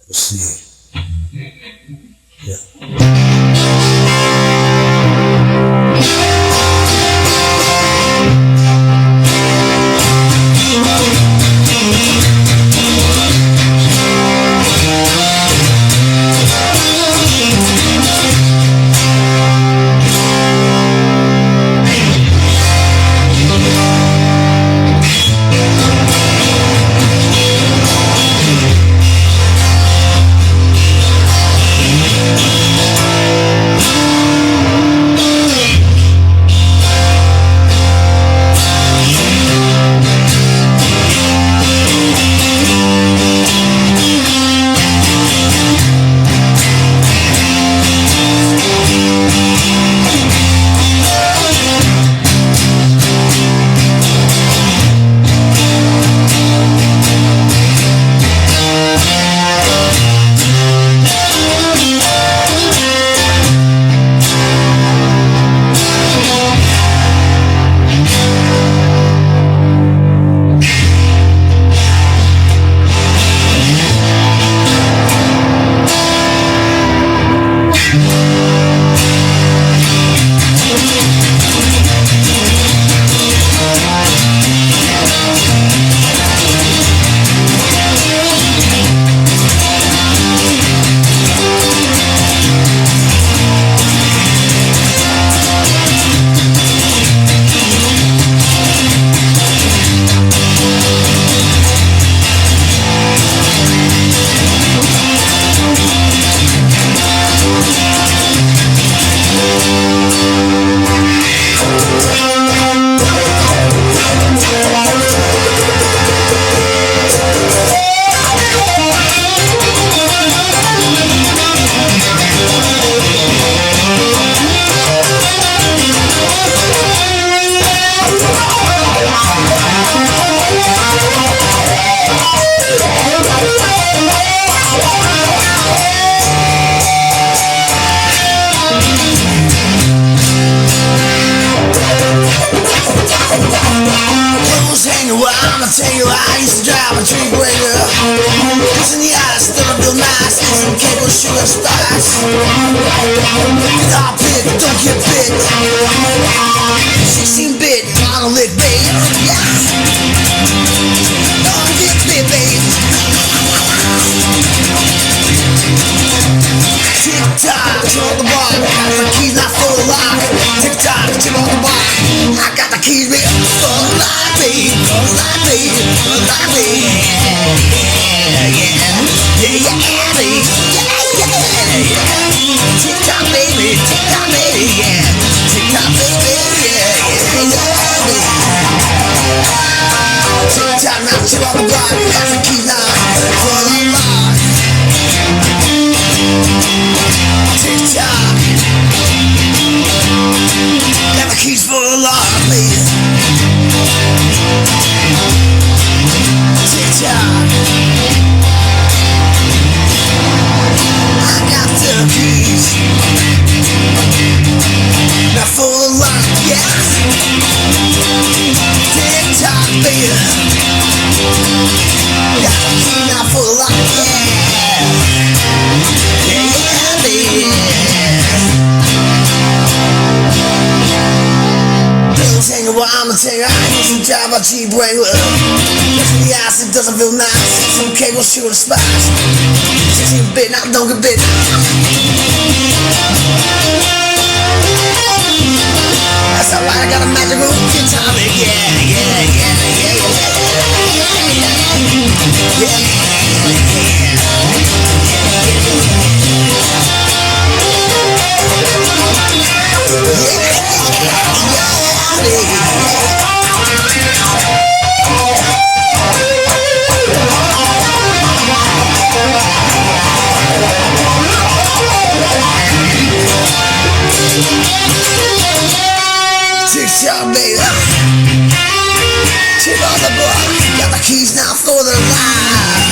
Let's see. Yeah. I'ma tell you, I used to drive a tree breaker. Cause in the eyes, still I feel nice. Some cable sugar spice. Get all big, don't get big. 16-bit, monolith, babe. Yeah. Don't get big, babe. Tick-tock, turn on the bar. Got the keys not for the lock. Tick-tock, turn on the bar. I got the keys real for the lock, babe. For the lock, babe. For the lock, babe. Yeah, yeah, yeah, babe. Yeah, yeah. Tick-tock, baby. Tick-tock, baby. Yeah. Tick-tock, baby. Yeah, yeah, yeah, baby. Tick-tock, now turn on the bar. Got the keys now for the lock. Tick-tock, got the keys for the lock, please. Tick-tock, I got the keys. Now for the lock, yes. Tick-tock, baby. Got the keys now for the lock, yeah. Yeah, baby. Don't tell you what I'ma tell you. I used to drive a Jeep Wrangler. Listen to the ice, it doesn't feel nice. Some cable shooting spots. 16-bit, now don't get bit. That's alright, I got a magical guitar. Yeah, yeah, yeah, yeah, yeah, yeah, yeah. Tick-tock, baby. Tip on the block. Got the keys now for the line.